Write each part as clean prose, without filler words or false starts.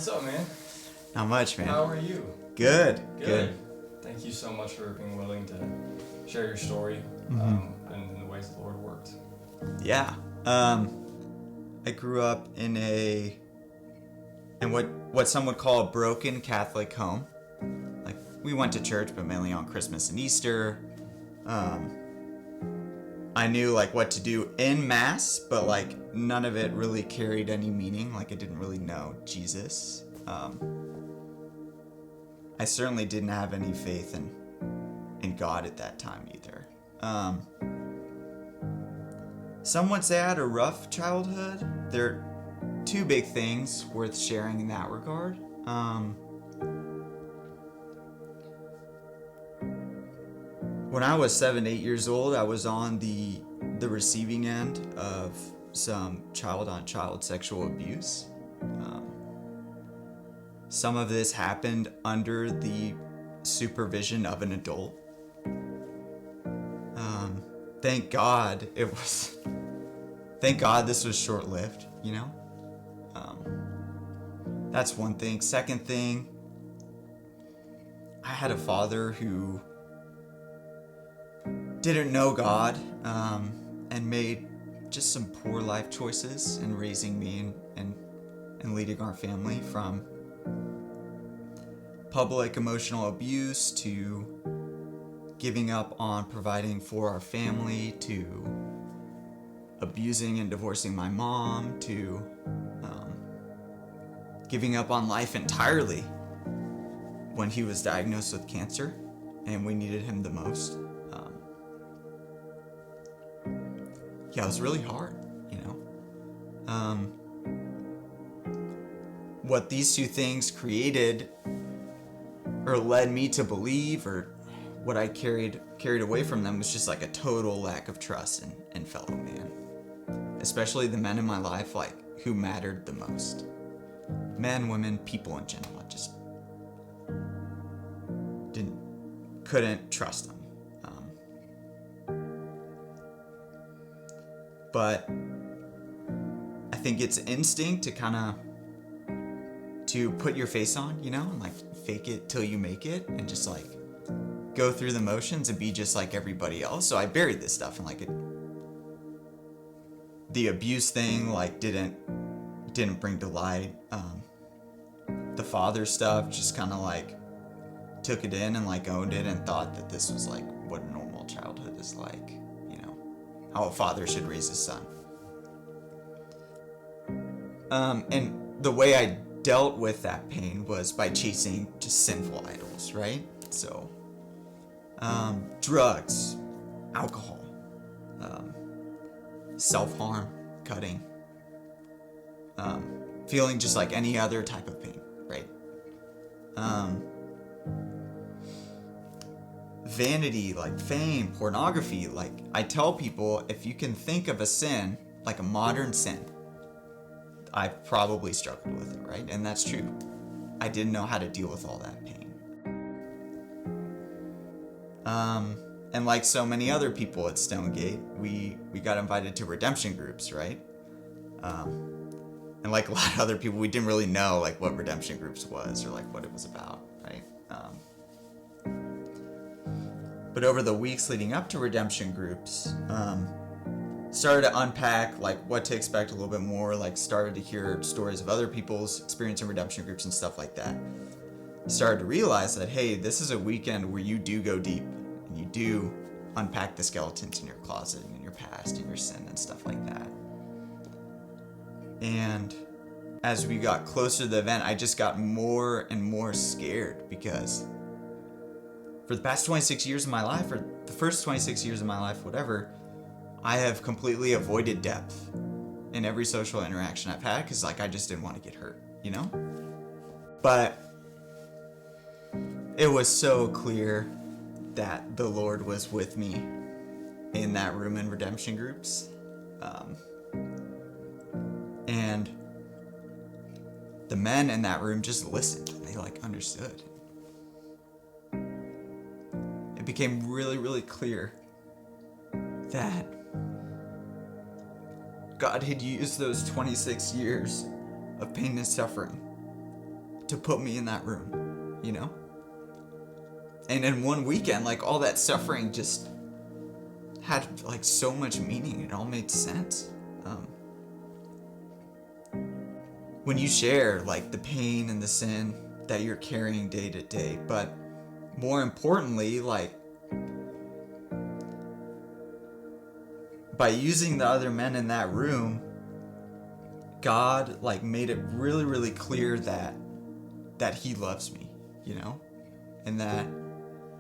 What's up, man? Not much, man. How are you? Good. Thank you so much for being willing to share your story and the ways the Lord worked. Yeah. I grew up in what some would call a broken Catholic home. Like, we went to church, but mainly on Christmas and Easter. I knew like what to do in Mass, but like none of it really carried any meaning. Like, I didn't really know Jesus. I certainly didn't have any faith in God at that time either. Some would say I had a rough childhood. There are two big things worth sharing in that regard. When I was 7, 8 years old, I was on the receiving end of some child-on-child sexual abuse. Some of this happened under the supervision of an adult. Thank God this was short-lived, you know? That's one thing. Second thing, I had a father who didn't know God, and made just some poor life choices in raising me and leading our family, from public emotional abuse to giving up on providing for our family, to abusing and divorcing my mom, to giving up on life entirely when he was diagnosed with cancer and we needed him the most. Yeah, it was really hard, you know. What these two things created or led me to believe, or what I carried away from them, was just like a total lack of trust in fellow man. Especially the men in my life, like, who mattered the most. Men, women, people in general. I just couldn't trust them. But I think it's instinct to to put your face on, you know, and like fake it till you make it, and just like go through the motions and be just like everybody else. So I buried this stuff, and like the abuse thing like didn't bring to light. The father stuff just kind of like took it in and like owned it, and thought that this was like what a normal childhood is like, you know, how a father should raise his son. And the way I dealt with that pain was by chasing just sinful idols, right? So, drugs, alcohol, self-harm, cutting, feeling just like any other type of pain, right? Vanity, like fame, pornography. Like, I tell people, if you can think of a sin, like a modern sin, I probably struggled with it, right? And that's true. I didn't know how to deal with all that pain. And like so many other people at Stonegate, we got invited to redemption groups, right? And like a lot of other people, we didn't really know like what redemption groups was or like what it was about, right? But over the weeks leading up to redemption groups, started to unpack like what to expect a little bit more, like started to hear stories of other people's experience in redemption groups and stuff like that. Started to realize that, hey, this is a weekend where you do go deep, and you do unpack the skeletons in your closet and in your past and your sin and stuff like that. And as we got closer to the event, I just got more and more scared, because for the past 26 years of my life, or the first 26 years of my life, whatever, I have completely avoided depth in every social interaction I've had, because like I just didn't want to get hurt, you know? But it was so clear that the Lord was with me in that room in redemption groups. And the men in that room just listened. They like understood. It became really, really clear that God had used those 26 years of pain and suffering to put me in that room, you know? And in one weekend, like, all that suffering just had, like, so much meaning. It all made sense. When you share, like, the pain and the sin that you're carrying day to day, but more importantly, like, by using the other men in that room, God, like, made it really, really clear that he loves me, you know? And that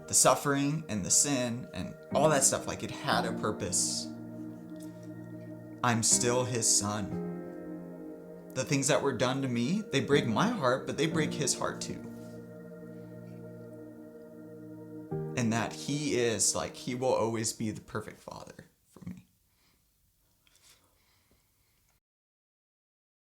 the suffering and the sin and all that stuff, like, it had a purpose. I'm still his son. The things that were done to me, they break my heart, but they break his heart too. And that he is, like, he will always be the perfect father.